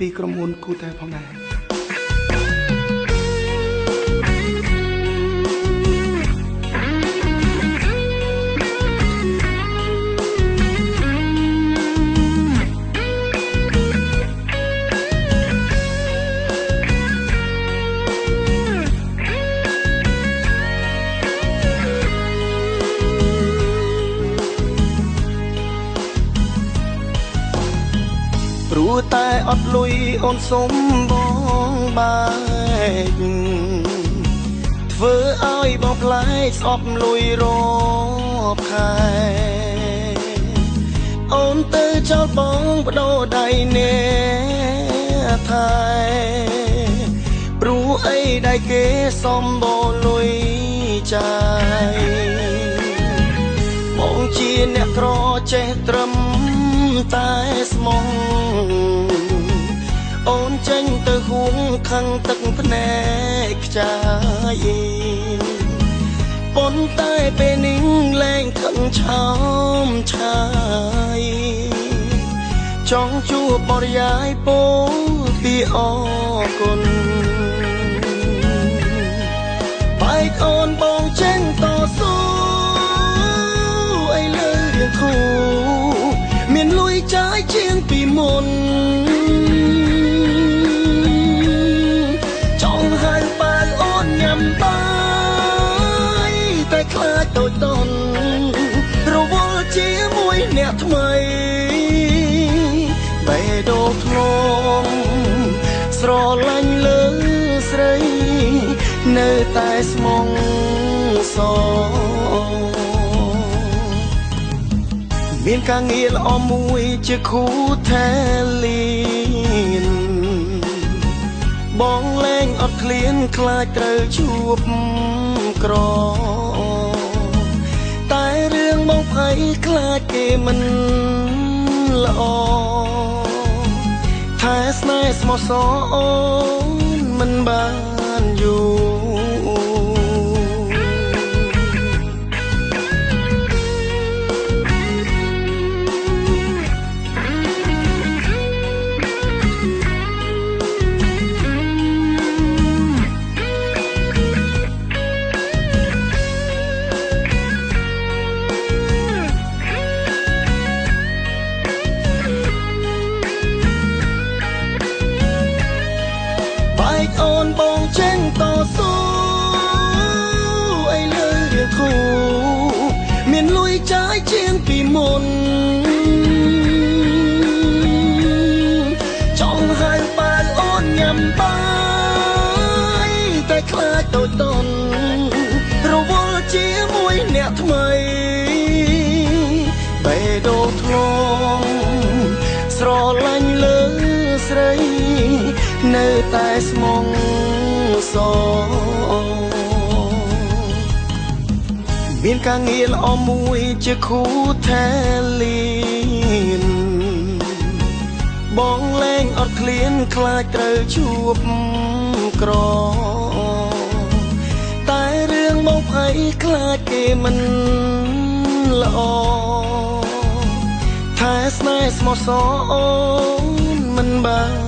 ពីក្រុមហ៊ុនគូតែផងដែរព្រោះតែអត់លុយអូនសុំបងបែកធ្វើឲ្យបងផ្លែកស្អប់លុយរបខែអូនទៅចោលបងបដូរដៃអ្នកថែព្រោះអីដែលគេសំបោលុយចាយបងជាអ្នកក្រចេះត្រឹមតែស្មងអូនចេញទៅហួងខឹងទឹកភ្នែកខ្ចាយប៉ុន្តែពេលនេះលែងខឹងឆោមឆាយចង់ជួបបរិយាយពោលពីអរគុណបែកអូនបងចេញតស៊ូឲ្យលើរឿងគូមានលុយចាយជាងពីមុនចង់ហៅបើអូនញ៉ាំបាយតែខ្លាចតូចតន់រវល់ជាមួយអ្នកថ្មីបេះដូងធ្នមស្រឡាញ់លើស្រីនៅតែស្មងសមានការងារល្អមួយជាគូថែលៀនបងលែងអត់ឃ្លានខ្លាចត្រូវជួបក្រតែរឿងបងភ័យខ្លាចគេមិនល្អថែស្នេហ៍ស្មោះសរអូនមិនបានយូរអូនបងចេញតស៊ូឲ្យលើរឿងគូមានលុយចាយជាងពីមុនចង់ហៅបើអូនញ៉ាំបាយតែខ្លាចតូចតន់រវល់ជាមួយអ្នកថ្មីបេះដូងធ្នមស្រឡាញ់លើស្រីនៅតែស្មងសមានការងារល្អមួយជាគូថែលៀនបងលែងអត់ឃ្លានខ្លាចត្រូវជួបក្រតែរឿងបងភ័យខ្លាចគេមិនល្អថែស្នេហ៍ស្មោះសរអូនមិនបាន